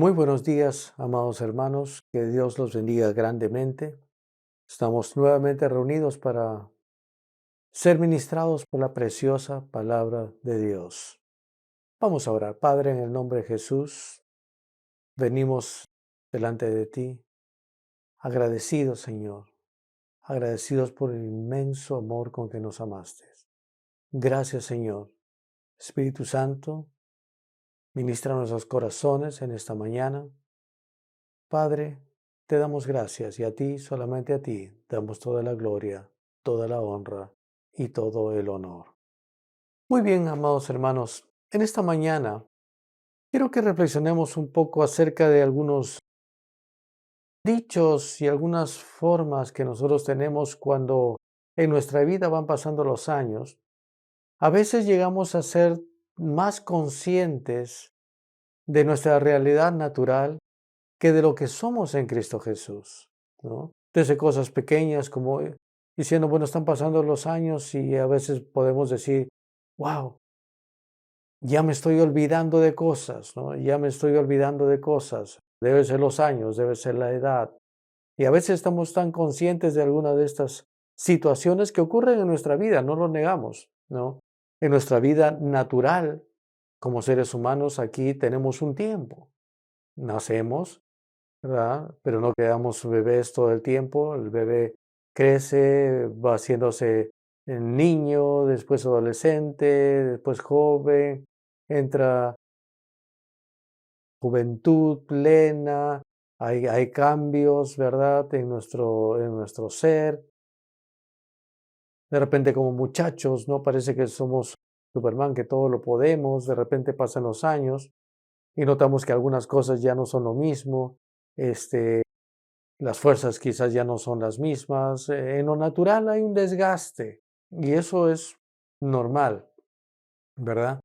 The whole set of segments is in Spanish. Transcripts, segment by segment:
Muy buenos días, amados hermanos, que Dios los bendiga grandemente. Estamos nuevamente reunidos para ser ministrados por la preciosa palabra de Dios. Vamos a orar. Padre, en el nombre de Jesús, venimos delante de ti, agradecidos, Señor, agradecidos por el inmenso amor con que nos amaste. Gracias, Señor. Espíritu Santo, ministra nuestros corazones en esta mañana. Padre, te damos gracias y a ti, solamente a ti, damos toda la gloria, toda la honra y todo el honor. Muy bien, amados hermanos, en esta mañana quiero que reflexionemos un poco acerca de algunos dichos y algunas formas que nosotros tenemos cuando en nuestra vida van pasando los años. A veces llegamos a ser más conscientes de nuestra realidad natural que de lo que somos en Cristo Jesús, ¿no? Desde cosas pequeñas como diciendo, bueno, están pasando los años y a veces podemos decir, wow, ya me estoy olvidando de cosas, ¿no? Ya me estoy olvidando de cosas. Debe ser los años, debe ser la edad. Y a veces estamos tan conscientes de alguna de estas situaciones que ocurren en nuestra vida, no lo negamos, ¿no? En nuestra vida natural, como seres humanos, aquí tenemos un tiempo. Nacemos, ¿verdad? Pero no quedamos bebés todo el tiempo. El bebé crece, va haciéndose niño, después adolescente, después joven, entra juventud plena, hay cambios, ¿verdad? En nuestro ser. De repente como muchachos, ¿no? Parece que somos Superman, que todo lo podemos. De repente pasan los años y notamos que algunas cosas ya no son lo mismo. Las fuerzas quizás ya no son las mismas. En lo natural hay un desgaste y eso es normal, ¿verdad?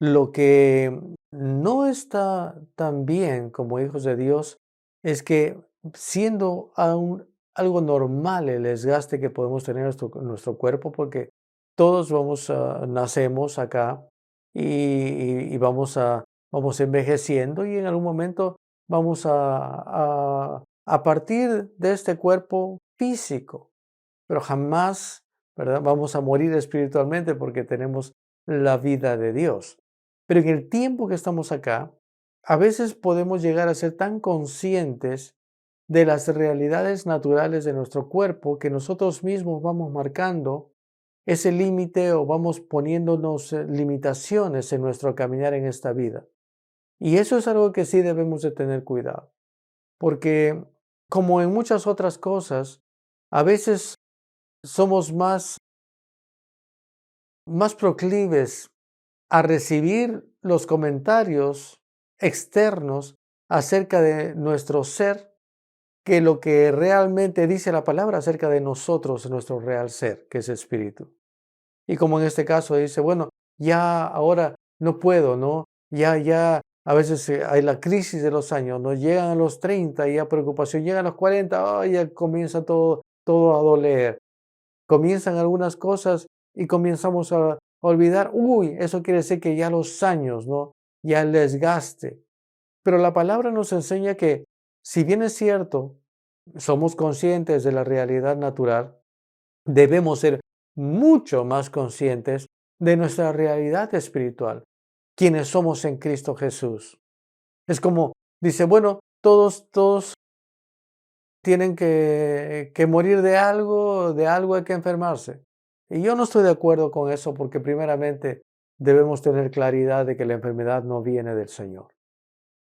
Lo que no está tan bien como hijos de Dios es que siendo algo normal el desgaste que podemos tener en nuestro cuerpo, porque todos nacemos acá y vamos envejeciendo y en algún momento vamos a partir de este cuerpo físico, pero jamás, ¿verdad? Vamos a morir espiritualmente porque tenemos la vida de Dios. Pero en el tiempo que estamos acá, a veces podemos llegar a ser tan conscientes de las realidades naturales de nuestro cuerpo que nosotros mismos vamos marcando ese límite o vamos poniéndonos limitaciones en nuestro caminar en esta vida. Y eso es algo que sí debemos de tener cuidado, porque como en muchas otras cosas, a veces somos más proclives a recibir los comentarios externos acerca de nuestro ser que lo que realmente dice la palabra acerca de nosotros, nuestro real ser, que es espíritu. Y como en este caso dice, bueno, ya ahora no puedo, ¿no? Ya, a veces hay la crisis de los años, ¿no? Llegan a los 30 y ya preocupación, llegan a los 40, ya comienza todo a doler. Comienzan algunas cosas y comenzamos a olvidar, uy, eso quiere decir que ya los años, ¿no? Ya el desgaste. Pero la palabra nos enseña que, si bien es cierto, somos conscientes de la realidad natural, debemos ser mucho más conscientes de nuestra realidad espiritual, quienes somos en Cristo Jesús. Es como, dice, bueno, todos tienen que morir de algo hay que enfermarse. Y yo no estoy de acuerdo con eso porque primeramente debemos tener claridad de que la enfermedad no viene del Señor.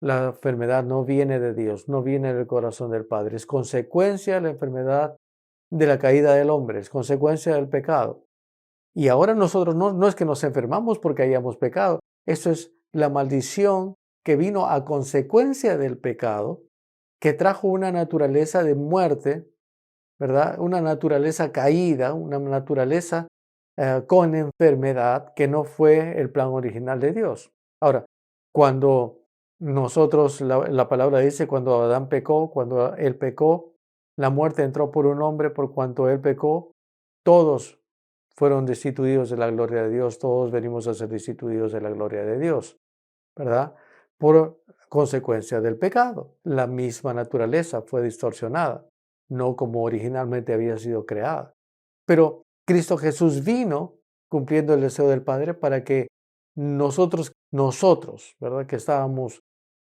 La enfermedad no viene de Dios, no viene del corazón del Padre. Es consecuencia de la enfermedad de la caída del hombre, es consecuencia del pecado. Y ahora nosotros no es que nos enfermamos porque hayamos pecado. Eso es la maldición que vino a consecuencia del pecado, que trajo una naturaleza de muerte, ¿verdad? Una naturaleza caída, una naturaleza con enfermedad que no fue el plan original de Dios. Ahora, cuando la palabra dice, cuando Adán pecó, cuando él pecó, la muerte entró por un hombre por cuanto él pecó, todos fueron destituidos de la gloria de Dios, todos venimos a ser destituidos de la gloria de Dios, ¿verdad? Por consecuencia del pecado. La misma naturaleza fue distorsionada, no como originalmente había sido creada. Pero Cristo Jesús vino cumpliendo el deseo del Padre para que nosotros, ¿verdad? Que estábamos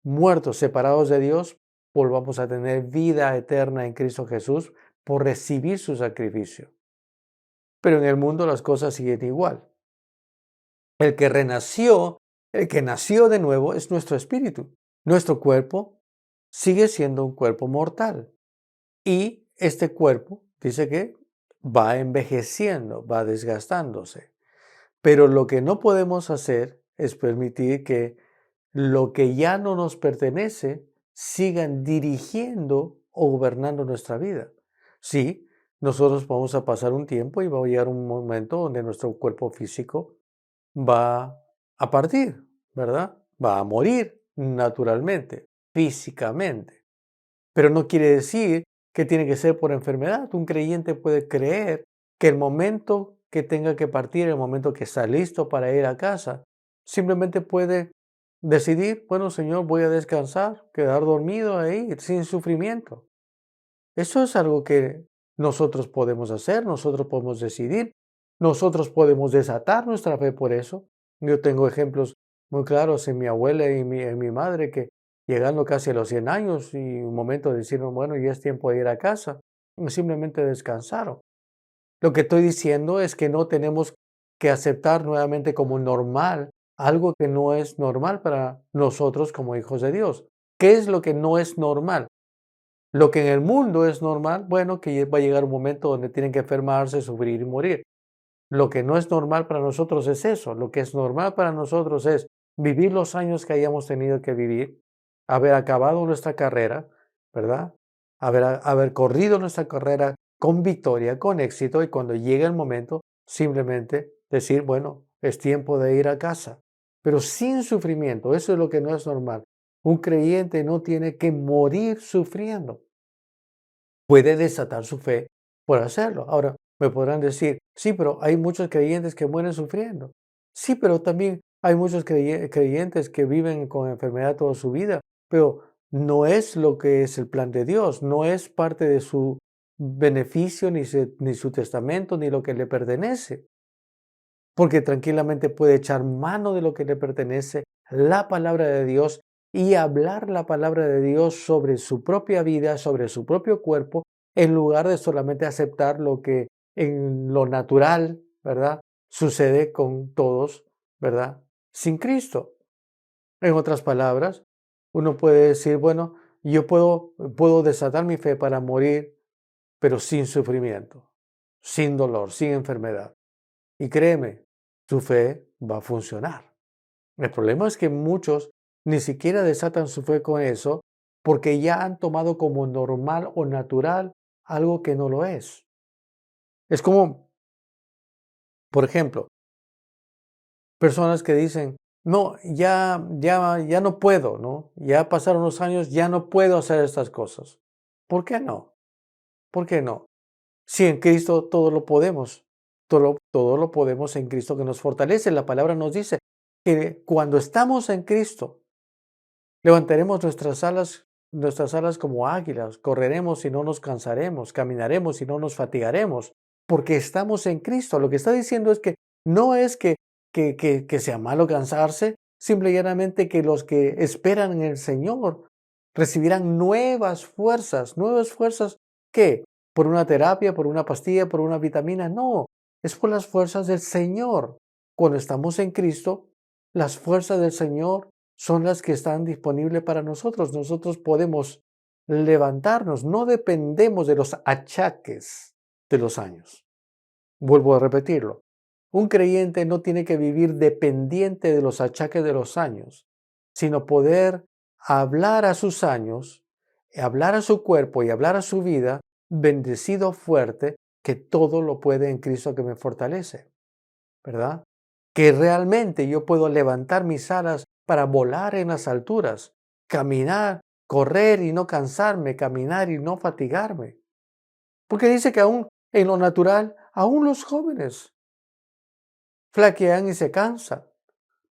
muertos, separados de Dios, volvamos a tener vida eterna en Cristo Jesús por recibir su sacrificio. Pero en el mundo las cosas siguen igual. El que renació, el que nació de nuevo es nuestro espíritu. Nuestro cuerpo sigue siendo un cuerpo mortal. Y este cuerpo dice que va envejeciendo, va desgastándose. Pero lo que no podemos hacer es permitir que lo que ya no nos pertenece sigan dirigiendo o gobernando nuestra vida. Sí, nosotros vamos a pasar un tiempo y va a llegar un momento donde nuestro cuerpo físico va a partir, ¿verdad? Va a morir naturalmente, físicamente. Pero no quiere decir que tiene que ser por enfermedad. Un creyente puede creer que el momento que tenga que partir, el momento que está listo para ir a casa, simplemente puede decidir, bueno, Señor, voy a descansar, quedar dormido ahí, sin sufrimiento. Eso es algo que nosotros podemos hacer, nosotros podemos decidir, nosotros podemos desatar nuestra fe por eso. Yo tengo ejemplos muy claros en mi abuela y en mi madre que llegando casi a los 100 años y un momento de decir, bueno, ya es tiempo de ir a casa, simplemente descansaron. Lo que estoy diciendo es que no tenemos que aceptar nuevamente como normal algo que no es normal para nosotros como hijos de Dios. ¿Qué es lo que no es normal? Lo que en el mundo es normal, bueno, que va a llegar un momento donde tienen que enfermarse, sufrir y morir. Lo que no es normal para nosotros es eso. Lo que es normal para nosotros es vivir los años que hayamos tenido que vivir, haber acabado nuestra carrera, ¿verdad? Haber corrido nuestra carrera con victoria, con éxito, y cuando llegue el momento, simplemente decir, bueno, es tiempo de ir a casa, pero sin sufrimiento. Eso es lo que no es normal. Un creyente no tiene que morir sufriendo. Puede desatar su fe por hacerlo. Ahora, me podrán decir, sí, pero hay muchos creyentes que mueren sufriendo. Sí, pero también hay muchos creyentes que viven con enfermedad toda su vida, pero no es lo que es el plan de Dios, no es parte de su beneficio, ni su testamento, ni lo que le pertenece, porque tranquilamente puede echar mano de lo que le pertenece, la palabra de Dios, y hablar la palabra de Dios sobre su propia vida, sobre su propio cuerpo, en lugar de solamente aceptar lo que en lo natural, ¿verdad? Sucede con todos, ¿verdad? Sin Cristo. En otras palabras, uno puede decir, bueno, yo puedo desatar mi fe para morir, pero sin sufrimiento, sin dolor, sin enfermedad. Y créeme, tu fe va a funcionar. El problema es que muchos ni siquiera desatan su fe con eso porque ya han tomado como normal o natural algo que no lo es. Es como, por ejemplo, personas que dicen, no, ya no puedo, ¿no? Ya pasaron los años, ya no puedo hacer estas cosas. ¿Por qué no? ¿Por qué no? Si en Cristo todo lo podemos, todo lo podemos en Cristo que nos fortalece. La palabra nos dice que cuando estamos en Cristo, levantaremos nuestras alas como águilas, correremos y no nos cansaremos, caminaremos y no nos fatigaremos, porque estamos en Cristo. Lo que está diciendo es que no es que sea malo cansarse, simple y llanamente que los que esperan en el Señor recibirán nuevas fuerzas, ¿qué? ¿Por una terapia, por una pastilla, por una vitamina? No, es por las fuerzas del Señor. Cuando estamos en Cristo, las fuerzas del Señor son las que están disponibles para nosotros. Nosotros podemos levantarnos, no dependemos de los achaques de los años. Vuelvo a repetirlo. Un creyente no tiene que vivir dependiente de los achaques de los años, sino poder hablar a sus años, hablar a su cuerpo y hablar a su vida, bendecido fuerte, que todo lo puede en Cristo que me fortalece, ¿verdad? Que realmente yo puedo levantar mis alas para volar en las alturas, caminar, correr y no cansarme, caminar y no fatigarme. Porque dice que aún en lo natural, aún los jóvenes flaquean y se cansan,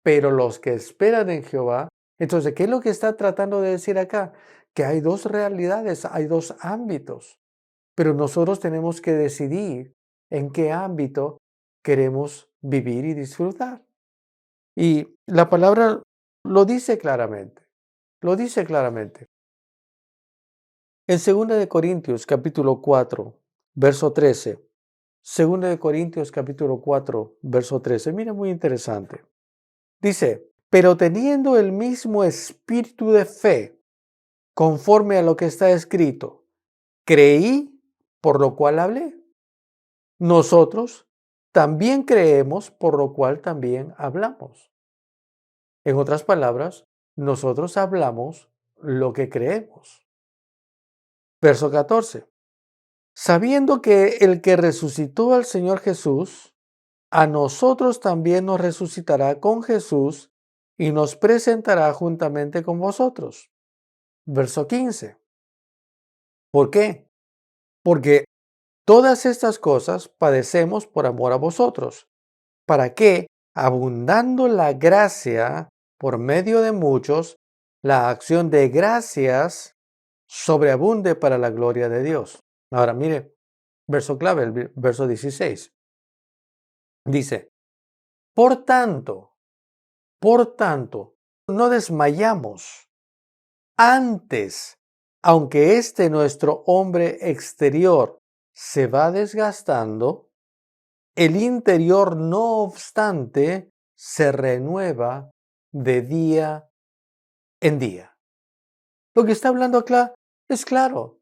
pero los que esperan en Jehová Entonces, ¿qué es lo que está tratando de decir acá? Que hay dos realidades, hay dos ámbitos, pero nosotros tenemos que decidir en qué ámbito queremos vivir y disfrutar. Y la palabra lo dice claramente, lo dice claramente. En 2 de Corintios capítulo 4, verso 13. 2 de Corintios capítulo 4, verso 13. Mira, muy interesante. Dice, pero teniendo el mismo espíritu de fe, conforme a lo que está escrito, creí, por lo cual hablé. Nosotros también creemos, por lo cual también hablamos. En otras palabras, nosotros hablamos lo que creemos. Verso 14. Sabiendo que el que resucitó al Señor Jesús, a nosotros también nos resucitará con Jesús y nos presentará juntamente con vosotros. Verso 15. ¿Por qué? Porque todas estas cosas padecemos por amor a vosotros, para que, abundando la gracia por medio de muchos, la acción de gracias sobreabunde para la gloria de Dios. Ahora mire, verso clave, el verso 16. Dice, por tanto, no desmayamos. Antes, aunque nuestro hombre exterior se va desgastando, el interior, no obstante, se renueva de día en día. Lo que está hablando acá es claro.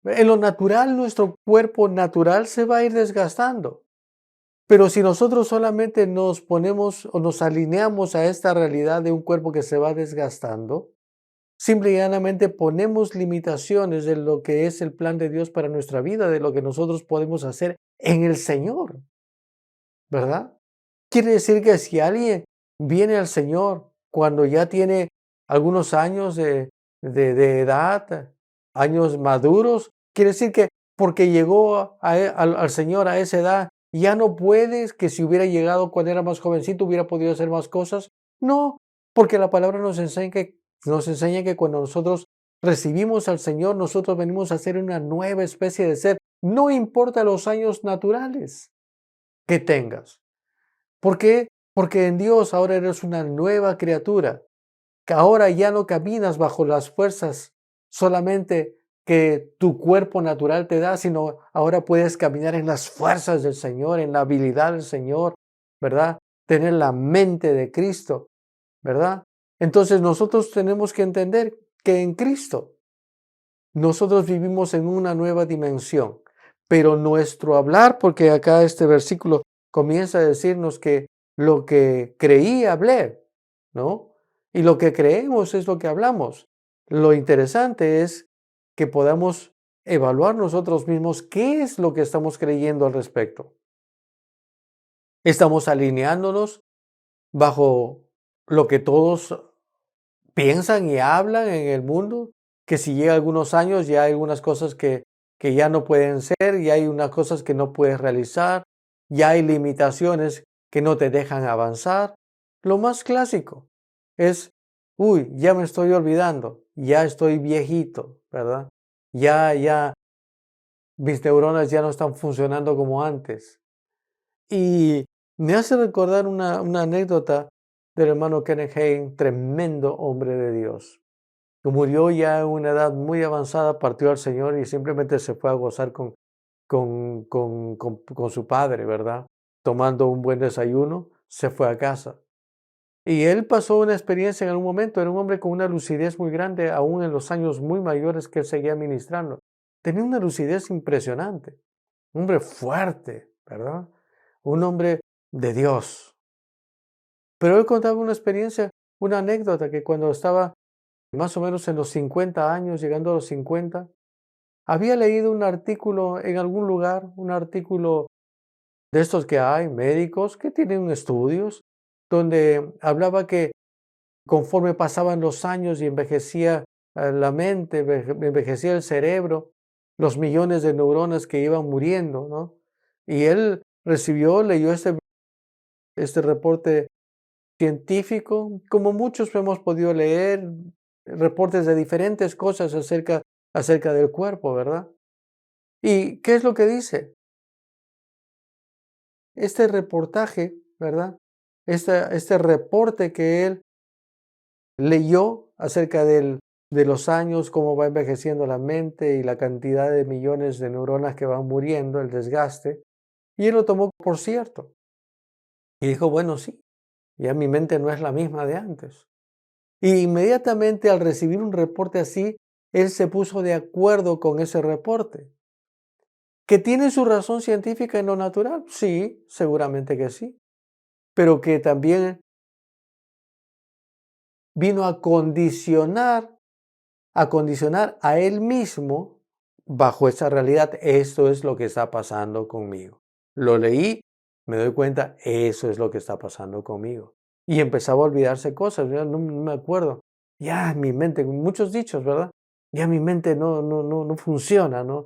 En lo natural, nuestro cuerpo natural se va a ir desgastando. Pero si nosotros solamente nos ponemos o nos alineamos a esta realidad de un cuerpo que se va desgastando, simple y llanamente ponemos limitaciones de lo que es el plan de Dios para nuestra vida, de lo que nosotros podemos hacer en el Señor, ¿verdad? Quiere decir que si alguien viene al Señor cuando ya tiene algunos años de edad, años maduros, quiere decir que porque llegó al Señor a esa edad, ya no puedes, que si hubiera llegado cuando era más jovencito hubiera podido hacer más cosas. No, porque la palabra nos enseña que cuando nosotros recibimos al Señor, nosotros venimos a ser una nueva especie de ser. No importa los años naturales que tengas. ¿Por qué? Porque en Dios ahora eres una nueva criatura, que ahora ya no caminas bajo las fuerzas solamente que tu cuerpo natural te da, sino ahora puedes caminar en las fuerzas del Señor, en la habilidad del Señor, ¿verdad? Tener la mente de Cristo, ¿verdad? Entonces nosotros tenemos que entender que en Cristo nosotros vivimos en una nueva dimensión, pero nuestro hablar, porque acá este versículo comienza a decirnos que lo que creí hablé, ¿no? Y lo que creemos es lo que hablamos. Lo interesante es que podamos evaluar nosotros mismos qué es lo que estamos creyendo al respecto. ¿Estamos alineándonos bajo lo que todos piensan y hablan en el mundo? Que si llega algunos años ya hay algunas cosas que ya no pueden ser, ya hay unas cosas que no puedes realizar, ya hay limitaciones que no te dejan avanzar. Lo más clásico es, uy, ya me estoy olvidando, ya estoy viejito, ¿verdad? Ya, mis neuronas ya no están funcionando como antes. Y me hace recordar una anécdota del hermano Kenneth Hagin, tremendo hombre de Dios, que murió ya en una edad muy avanzada, partió al Señor y simplemente se fue a gozar con su padre, ¿verdad? Tomando un buen desayuno, se fue a casa. Y él pasó una experiencia en algún momento, era un hombre con una lucidez muy grande, aún en los años muy mayores que él seguía ministrando. Tenía una lucidez impresionante, un hombre fuerte, ¿verdad? Un hombre de Dios. Pero él contaba una experiencia, una anécdota que cuando estaba más o menos en los 50 años, llegando a los 50, había leído un artículo en algún lugar, un artículo de estos que hay, médicos que tienen estudios, donde hablaba que conforme pasaban los años y envejecía la mente, envejecía el cerebro, los millones de neuronas que iban muriendo, ¿no? Y él leyó este reporte científico, como muchos hemos podido leer reportes de diferentes cosas acerca del cuerpo, ¿verdad? ¿Y qué es lo que dice? Este reportaje, ¿verdad? Este reporte que él leyó acerca de los años, cómo va envejeciendo la mente y la cantidad de millones de neuronas que van muriendo, el desgaste, y él lo tomó por cierto. Y dijo, bueno, sí, ya mi mente no es la misma de antes. Y inmediatamente al recibir un reporte así, él se puso de acuerdo con ese reporte. ¿Que tiene su razón científica en lo natural? Sí, seguramente que sí. Pero que también vino a condicionar a él mismo bajo esa realidad. Esto es lo que está pasando conmigo. Lo leí, me doy cuenta, eso es lo que está pasando conmigo. Y empezaba a olvidarse cosas, ya no me acuerdo. Ya mi mente, muchos dichos, ¿verdad? Ya mi mente no funciona, ¿no?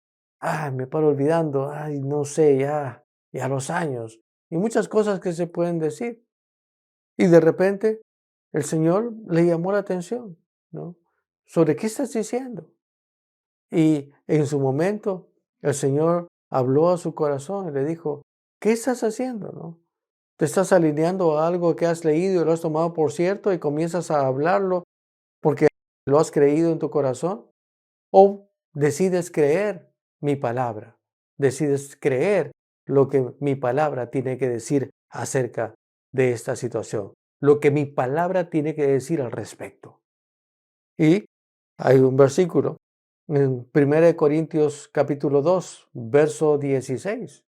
Me paro olvidando, no sé, ya los años. Y muchas cosas que se pueden decir. Y de repente el Señor le llamó la atención, ¿no? ¿Sobre qué estás diciendo? Y en su momento el Señor habló a su corazón y le dijo, ¿qué estás haciendo, no? ¿Te estás alineando a algo que has leído y lo has tomado por cierto y comienzas a hablarlo porque lo has creído en tu corazón? ¿O decides creer mi palabra? ¿Decides creer lo que mi palabra tiene que decir acerca de esta situación? Lo que mi palabra tiene que decir al respecto. Y hay un versículo en 1 Corintios capítulo 2 verso 16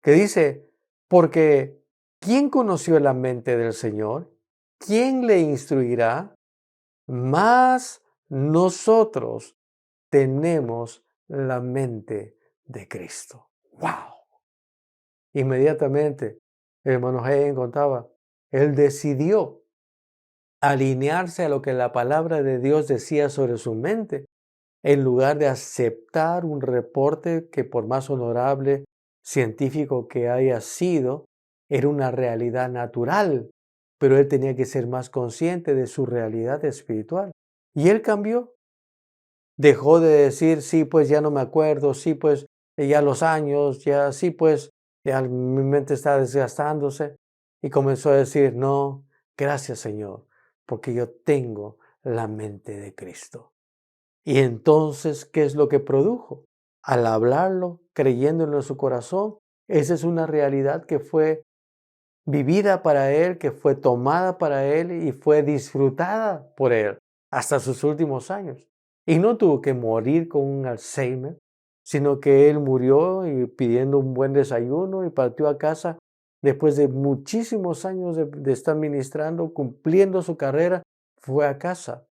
que dice, porque ¿quién conoció la mente del Señor? ¿Quién le instruirá? Mas nosotros tenemos la mente de Cristo. ¡Wow! Inmediatamente, el hermano Hagen contaba, él decidió alinearse a lo que la palabra de Dios decía sobre su mente, en lugar de aceptar un reporte que por más honorable, científico que haya sido, era una realidad natural, pero él tenía que ser más consciente de su realidad espiritual. Y él cambió. Dejó de decir, sí, pues ya no me acuerdo, sí, pues ya los años, ya sí, pues ya mi mente está desgastándose. Y comenzó a decir, no, gracias Señor, porque yo tengo la mente de Cristo. Y entonces, ¿qué es lo que produjo? Al hablarlo, creyéndolo en su corazón, esa es una realidad que fue vivida para él, que fue tomada para él y fue disfrutada por él hasta sus últimos años. Y no tuvo que morir con un Alzheimer, sino que él murió y pidiendo un buen desayuno y partió a casa después de muchísimos años de estar ministrando, cumpliendo su carrera, fue a casa.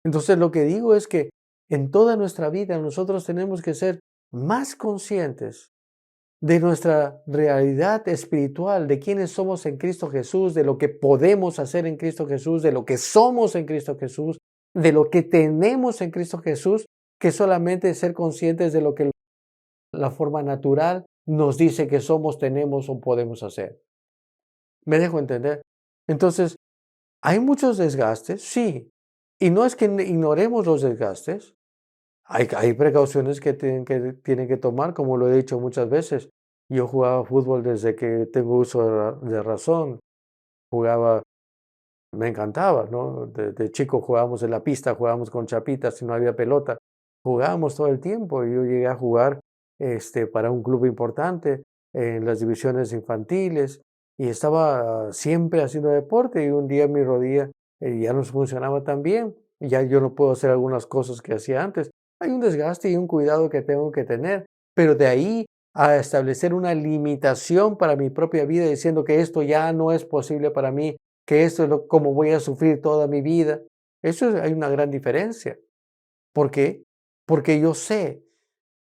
Entonces lo que digo es que en toda nuestra vida nosotros tenemos que ser más conscientes de nuestra realidad espiritual, de quiénes somos en Cristo Jesús, de lo que podemos hacer en Cristo Jesús, de lo que somos en Cristo Jesús, de lo que tenemos en Cristo Jesús, que solamente ser conscientes de lo que la forma natural nos dice que somos, tenemos o podemos hacer. ¿Me dejo entender? Entonces, ¿hay muchos desgastes? Sí. Y no es que ignoremos los desgastes. Hay precauciones tienen que tomar, como lo he dicho muchas veces. Yo jugaba fútbol desde que tengo uso de razón. Jugaba, me encantaba, ¿no? De chico jugábamos en la pista, jugábamos con chapitas si no había pelota. Jugábamos todo el tiempo. Yo llegué a jugar para un club importante en las divisiones infantiles y estaba siempre haciendo deporte y un día mi rodilla ya no funcionaba tan bien. Y ya yo no puedo hacer algunas cosas que hacía antes. Hay un desgaste y un cuidado que tengo que tener, pero de ahí a establecer una limitación para mi propia vida diciendo que esto ya no es posible para mí, que esto es como voy a sufrir toda mi vida. Hay una gran diferencia. ¿Por qué? Porque yo sé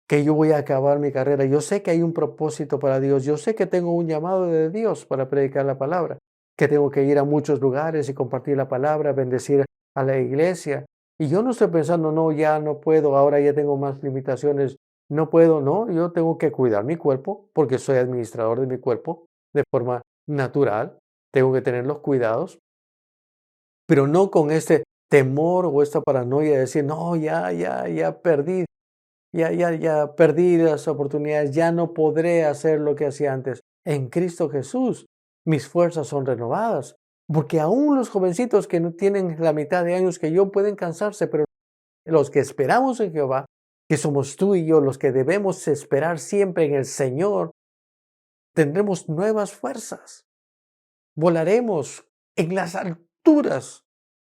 que yo voy a acabar mi carrera. Yo sé que hay un propósito para Dios. Yo sé que tengo un llamado de Dios para predicar la palabra, que tengo que ir a muchos lugares y compartir la palabra, bendecir a la iglesia. Y yo no estoy pensando, no, ya no puedo, ahora ya tengo más limitaciones, no puedo, no, yo tengo que cuidar mi cuerpo porque soy administrador de mi cuerpo de forma natural. tengo que tener los cuidados, pero no con este temor o esta paranoia de decir, no, ya perdí, ya perdí las oportunidades, ya no podré hacer lo que hacía antes. En Cristo Jesús, mis fuerzas son renovadas, porque aún los jovencitos que no tienen la mitad de años que yo pueden cansarse, pero los que esperamos en Jehová, que somos tú y yo, los que debemos esperar siempre en el Señor, tendremos nuevas fuerzas. Volaremos en las alturas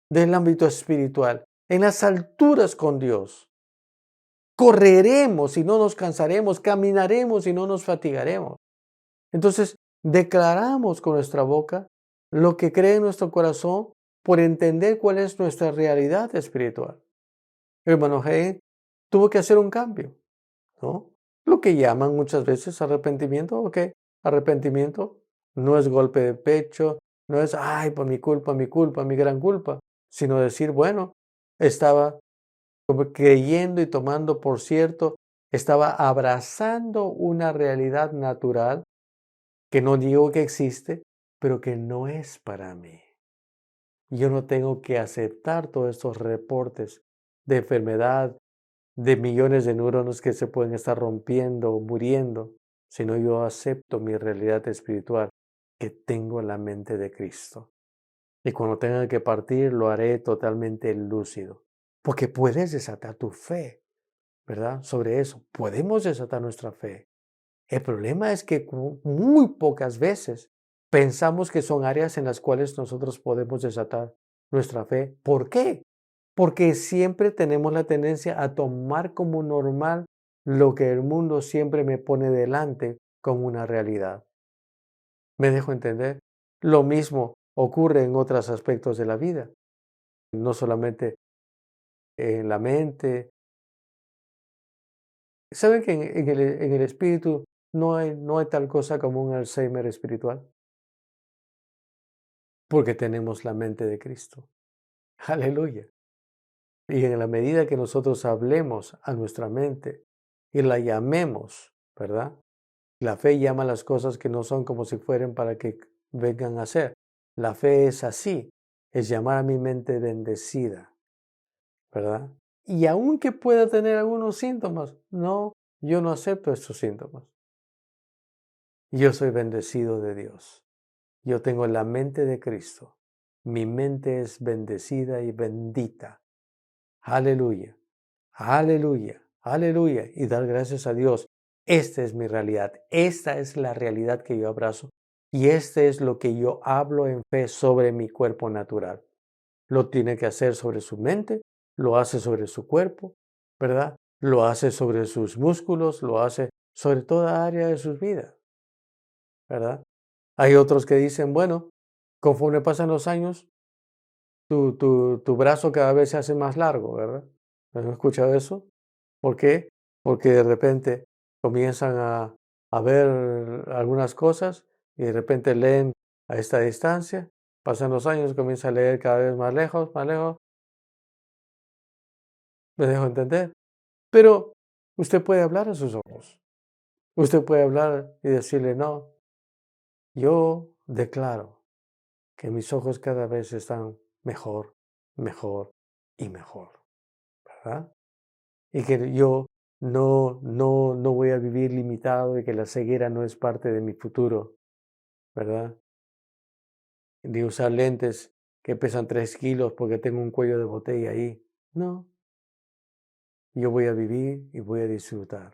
del ámbito espiritual, en las alturas con Dios. Correremos y no nos cansaremos, caminaremos y no nos fatigaremos. Entonces, declaramos con nuestra boca lo que cree en nuestro corazón por entender cuál es nuestra realidad espiritual. Hermano G tuvo que hacer un cambio, ¿no? Lo que llaman muchas veces arrepentimiento, ¿ok? Arrepentimiento no es golpe de pecho, no es, ay, por mi culpa, mi gran culpa, sino decir, bueno, estaba como creyendo y tomando por cierto, estaba abrazando una realidad natural que no digo que existe, pero que no es para mí. Yo no tengo que aceptar todos estos reportes de enfermedad, de millones de neuronas que se pueden estar rompiendo o muriendo, sino yo acepto mi realidad espiritual, que tengo la mente de Cristo. Y cuando tenga que partir, lo haré totalmente lúcido, porque puedes desatar tu fe, ¿verdad? Sobre eso, podemos desatar nuestra fe. El problema es que muy pocas veces pensamos que son áreas en las cuales nosotros podemos desatar nuestra fe. ¿Por qué? Porque siempre tenemos la tendencia a tomar como normal lo que el mundo siempre me pone delante como una realidad. ¿Me dejo entender? Lo mismo ocurre en otros aspectos de la vida, no solamente en la mente. ¿Saben que en el espíritu no hay tal cosa como un Alzheimer espiritual? Porque tenemos la mente de Cristo. Aleluya. Y en la medida que nosotros hablemos a nuestra mente y la llamemos, ¿verdad? La fe llama las cosas que no son como si fueran para que vengan a ser. La fe es así, es llamar a mi mente bendecida, ¿verdad? Y aunque pueda tener algunos síntomas, no, yo no acepto estos síntomas. Yo soy bendecido de Dios. Yo tengo la mente de Cristo. Mi mente es bendecida y bendita. Aleluya, aleluya, aleluya. Y dar gracias a Dios. Esta es mi realidad. Esta es la realidad que yo abrazo. Y este es lo que yo hablo en fe sobre mi cuerpo natural. Lo tiene que hacer sobre su mente, lo hace sobre su cuerpo, ¿verdad? Lo hace sobre sus músculos, lo hace sobre toda área de sus vidas, ¿verdad? Hay otros que dicen, bueno, conforme pasan los años, tu brazo cada vez se hace más largo, ¿verdad? ¿Has escuchado eso? ¿Por qué? Porque de repente comienzan a ver algunas cosas y de repente leen a esta distancia, pasan los años, comienza a leer cada vez más lejos, me dejo entender. Pero usted puede hablar a sus ojos, usted puede hablar y decirle, no, yo declaro que mis ojos cada vez están mejor, mejor y mejor, ¿verdad? Y que yo no voy a vivir limitado y que la ceguera no es parte de mi futuro, ¿verdad? Ni usar lentes que pesan 3 kilos porque tengo un cuello de botella ahí. No, yo voy a vivir y voy a disfrutar.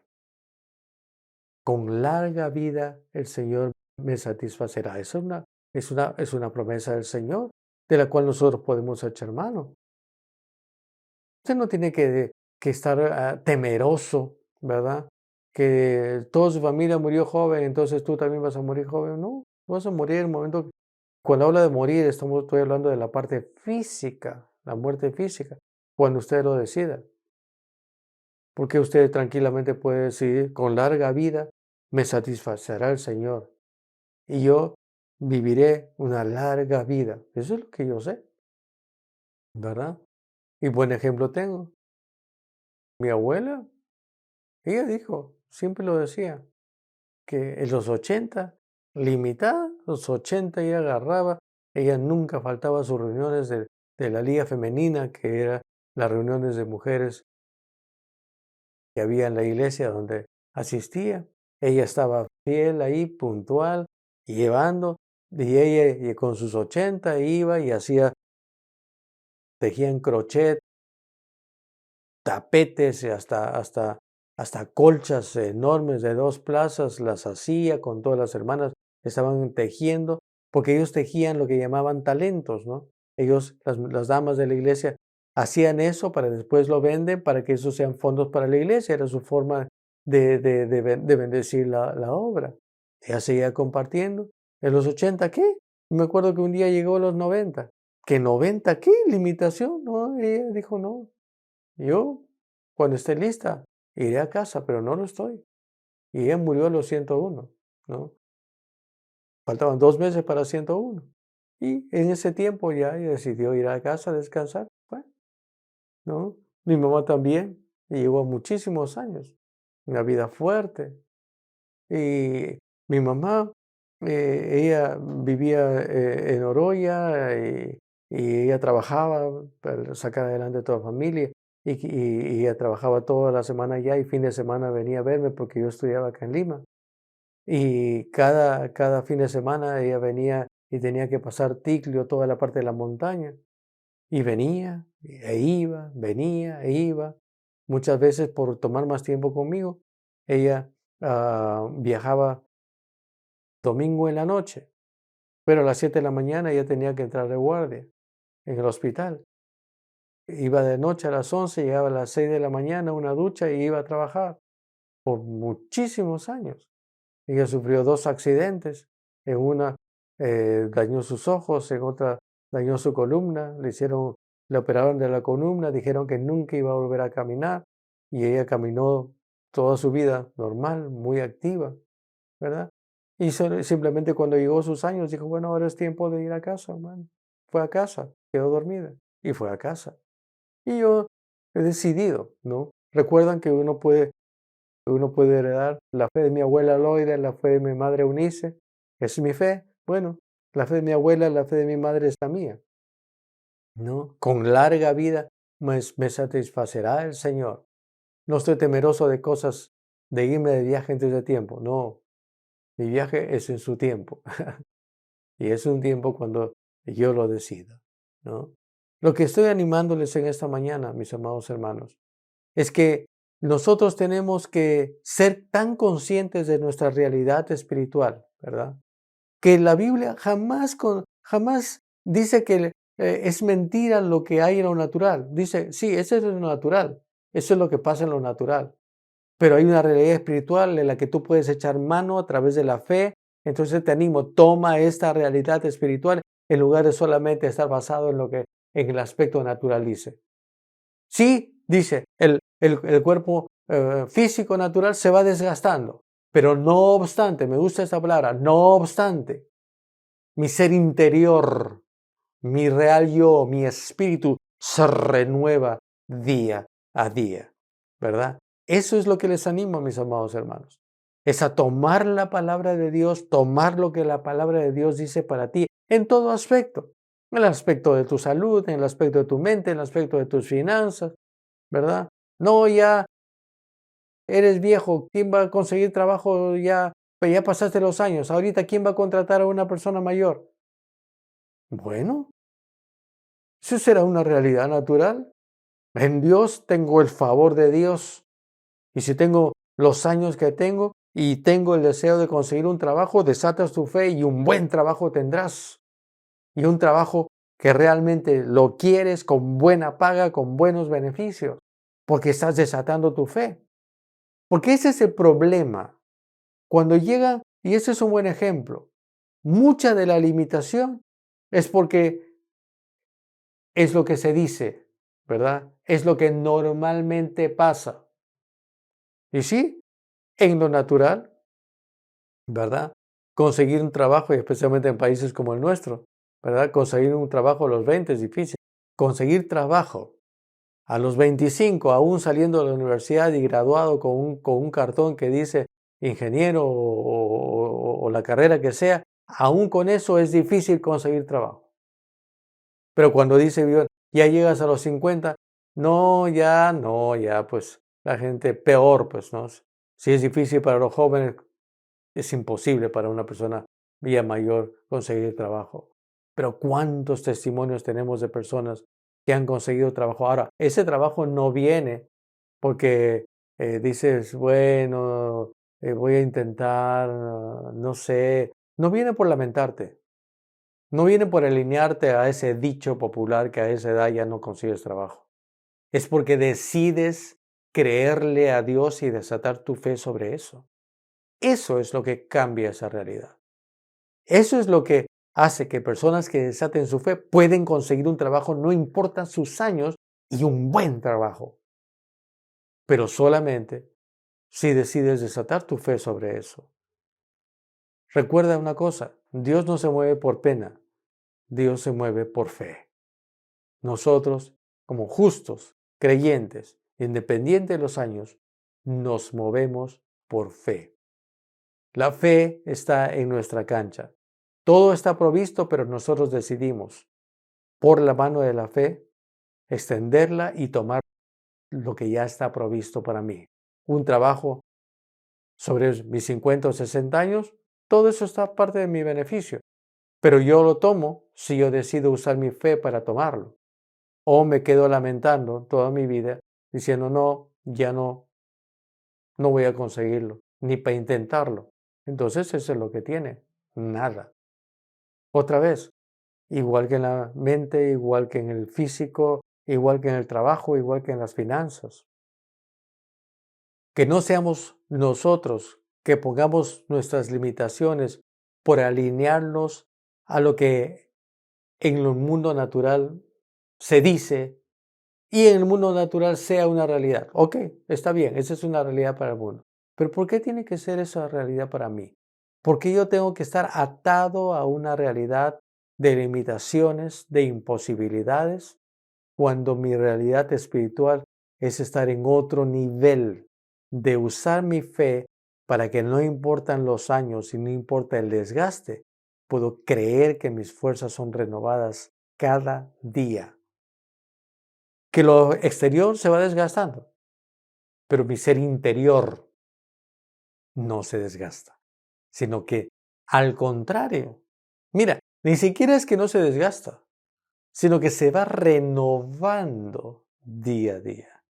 Con larga vida el Señor me satisfacerá. Es una promesa del Señor de la cual nosotros podemos echar mano. Usted no tiene que estar temeroso, ¿verdad? Que toda su familia murió joven, entonces tú también vas a morir joven. No, vas a morir en el momento. Cuando habla de morir, estoy hablando de la parte física, la muerte física, cuando usted lo decida. Porque usted tranquilamente puede decir, con larga vida me satisfacerá el Señor y yo viviré una larga vida. Eso es lo que yo sé, ¿verdad? Y buen ejemplo tengo. Mi abuela, ella dijo, siempre lo decía, que en los 80 limitada, los 80 ella agarraba, ella nunca faltaba a sus reuniones de la Liga Femenina, que eran las reuniones de mujeres que había en la iglesia donde asistía. Ella estaba fiel ahí, puntual, y llevando, y ella y con sus 80 iba y tejía en crochet, tapetes, y hasta colchas enormes de 2 plazas, las hacía con todas las hermanas, estaban tejiendo, porque ellos tejían lo que llamaban talentos, ¿no? Ellos, las damas de la iglesia, hacían eso para después lo venden, para que esos sean fondos para la iglesia, era su forma de bendecir la obra. Ella seguía compartiendo. En los 80, ¿qué? Me acuerdo que un día llegó a los 90. ¿Que 90 qué? ¿Limitación? No, ella dijo: "No, yo, cuando esté lista, iré a casa, pero no lo estoy". Y ella murió a los 101, ¿no? Faltaban 2 meses para 101. Y en ese tiempo ya ella decidió ir a casa a descansar. Bueno, ¿no? Mi mamá también, y llevó muchísimos años, una vida fuerte. Y mi mamá, ella vivía en Oroya y ella trabajaba para sacar adelante toda la familia y ella trabajaba toda la semana allá y fin de semana venía a verme porque yo estudiaba acá en Lima. Y cada fin de semana ella venía y tenía que pasar Ticlio, toda la parte de la montaña. Y venía, e iba, venía, e iba. Muchas veces por tomar más tiempo conmigo, ella viajaba domingo en la noche, pero a las 7 de la mañana ella tenía que entrar de guardia en el hospital. Iba de noche a las 11, llegaba a las 6 de la mañana, una ducha y iba a trabajar por muchísimos años. Ella sufrió 2 accidentes, en una dañó sus ojos, en otra dañó su columna, le operaron de la columna, dijeron que nunca iba a volver a caminar y ella caminó toda su vida normal, muy activa, ¿verdad? Y simplemente cuando llegó sus años dijo: "Bueno, ahora es tiempo de ir a casa". Bueno, fue a casa, quedó dormida y fue a casa. Y yo he decidido, ¿no? Recuerdan que uno puede heredar la fe de mi abuela Loida, la fe de mi madre Eunice. Es mi fe. Bueno, la fe de mi abuela, la fe de mi madre es la mía, ¿no? Con larga vida me satisfacerá el Señor. No estoy temeroso de cosas, de irme de viaje antes de tiempo. No, mi viaje es en su tiempo. Y es un tiempo cuando yo lo decido, ¿no? Lo que estoy animándoles en esta mañana, mis amados hermanos, es que nosotros tenemos que ser tan conscientes de nuestra realidad espiritual, ¿verdad? Que la Biblia jamás dice que es mentira lo que hay en lo natural. Dice, sí, eso es lo natural, eso es lo que pasa en lo natural, pero hay una realidad espiritual en la que tú puedes echar mano a través de la fe. Entonces te animo, toma esta realidad espiritual en lugar de solamente estar basado en lo que en el aspecto natural dice. Sí, dice, el cuerpo físico natural se va desgastando, pero no obstante, me gusta esta palabra, no obstante, mi ser interior, mi real yo, mi espíritu se renueva día a día, ¿verdad? Eso es lo que les animo, mis amados hermanos. Es a tomar la palabra de Dios, tomar lo que la palabra de Dios dice para ti en todo aspecto. En el aspecto de tu salud, en el aspecto de tu mente, en el aspecto de tus finanzas, ¿verdad? No, ya eres viejo, ¿quién va a conseguir trabajo ya? Pues ya pasaste los años, ahorita ¿quién va a contratar a una persona mayor? Bueno, eso será una realidad natural. En Dios tengo el favor de Dios y si tengo los años que tengo y tengo el deseo de conseguir un trabajo, desatas tu fe y un buen trabajo tendrás. Y un trabajo que realmente lo quieres con buena paga, con buenos beneficios, porque estás desatando tu fe. Porque ese es el problema. Cuando llega, y ese es un buen ejemplo, mucha de la limitación es porque es lo que se dice, ¿verdad? Es lo que normalmente pasa. Y sí, en lo natural, ¿verdad? Conseguir un trabajo, y especialmente en países como el nuestro, ¿verdad? Conseguir un trabajo a los 20 es difícil. Conseguir trabajo a los 25, aún saliendo de la universidad y graduado con un cartón que dice ingeniero o la carrera que sea, aún con eso es difícil conseguir trabajo. Pero cuando dice Dios, ya llegas a los 50, no, ya, pues la gente peor, pues, ¿no? Si es difícil para los jóvenes, es imposible para una persona ya mayor conseguir trabajo. Pero ¿cuántos testimonios tenemos de personas que han conseguido trabajo? Ahora, ese trabajo no viene porque dices, bueno, voy a intentar, no sé, no viene por lamentarte, no viene por alinearte a ese dicho popular que a esa edad ya no consigues trabajo. Es porque decides creerle a Dios y desatar tu fe sobre eso. Eso es lo que cambia esa realidad. Eso es lo que hace que personas que desaten su fe pueden conseguir un trabajo, no importan sus años, y un buen trabajo. Pero solamente si decides desatar tu fe sobre eso. Recuerda una cosa, Dios no se mueve por pena, Dios se mueve por fe. Nosotros, como justos, creyentes, independiente de los años, nos movemos por fe. La fe está en nuestra cancha. Todo está provisto, pero nosotros decidimos, por la mano de la fe, extenderla y tomar lo que ya está provisto para mí. Un trabajo sobre mis 50 o 60 años, todo eso está parte de mi beneficio. Pero yo lo tomo si yo decido usar mi fe para tomarlo. O me quedo lamentando toda mi vida diciendo, no, ya no voy a conseguirlo, ni para intentarlo. Entonces eso es lo que tiene, nada. Otra vez, igual que en la mente, igual que en el físico, igual que en el trabajo, igual que en las finanzas. Que no seamos nosotros que pongamos nuestras limitaciones por alinearnos a lo que en el mundo natural se dice y en el mundo natural sea una realidad. Ok, está bien, esa es una realidad para el mundo. Pero ¿por qué tiene que ser esa realidad para mí? ¿Por qué yo tengo que estar atado a una realidad de limitaciones, de imposibilidades, cuando mi realidad espiritual es estar en otro nivel de usar mi fe para que no importan los años y no importa el desgaste, puedo creer que mis fuerzas son renovadas cada día? Que lo exterior se va desgastando, pero mi ser interior no se desgasta, sino que al contrario, mira, ni siquiera es que no se desgasta, sino que se va renovando día a día.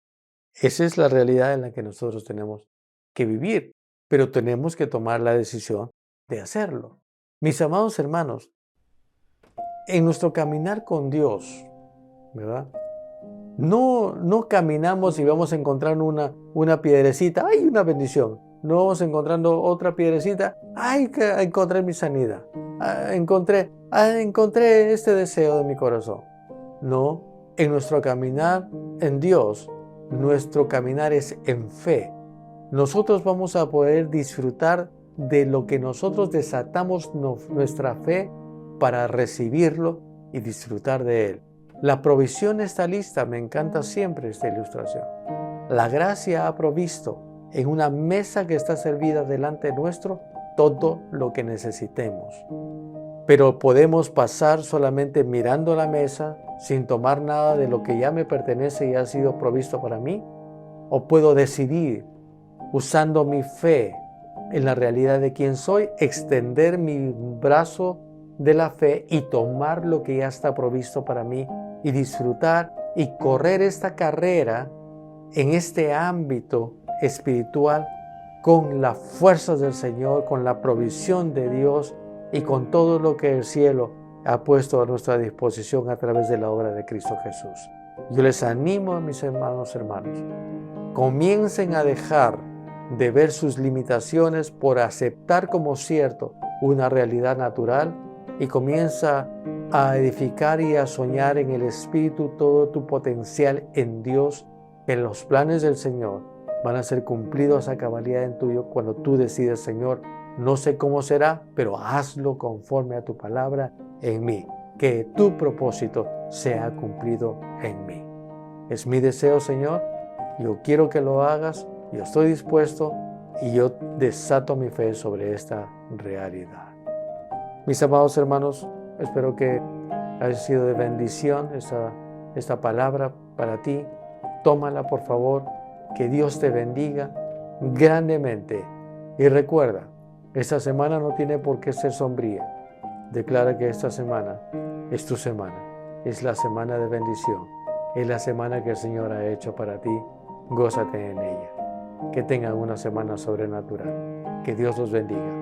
Esa es la realidad en la que nosotros tenemos que vivir, pero tenemos que tomar la decisión de hacerlo. Mis amados hermanos, en nuestro caminar con Dios, ¿verdad? No caminamos y vamos encontrando una piedrecita, ¡ay, una bendición! No vamos encontrando otra piedrecita, ¡ay, que encontré mi sanidad! Encontré este deseo de mi corazón. No, en nuestro caminar en Dios, nuestro caminar es en fe. Nosotros vamos a poder disfrutar de lo que nosotros desatamos nuestra fe para recibirlo y disfrutar de él. La provisión está lista, me encanta siempre esta ilustración. La gracia ha provisto en una mesa que está servida delante nuestro todo lo que necesitemos. Pero podemos pasar solamente mirando la mesa sin tomar nada de lo que ya me pertenece y ha sido provisto para mí. O puedo decidir, usando mi fe en la realidad de quién soy, extender mi brazo de la fe y tomar lo que ya está provisto para mí y disfrutar y correr esta carrera en este ámbito espiritual con las fuerzas del Señor, con la provisión de Dios y con todo lo que el cielo ha puesto a nuestra disposición a través de la obra de Cristo Jesús. Yo les animo a mis hermanos, comiencen a dejar de ver sus limitaciones por aceptar como cierto una realidad natural y comienza a edificar y a soñar en el Espíritu todo tu potencial en Dios, que los planes del Señor van a ser cumplidos a cabalidad en tuyo cuando tú decides, Señor, no sé cómo será, pero hazlo conforme a tu palabra en mí, que tu propósito sea cumplido en mí. Es mi deseo, Señor, yo quiero que lo hagas, yo estoy dispuesto, y yo desato mi fe sobre esta realidad. Mis amados hermanos, espero que haya sido de bendición esta palabra para ti. Tómala, por favor. Que Dios te bendiga grandemente. Y recuerda, esta semana no tiene por qué ser sombría. Declara que esta semana es tu semana. Es la semana de bendición. Es la semana que el Señor ha hecho para ti. Gózate en ella. Que tengan una semana sobrenatural. Que Dios los bendiga.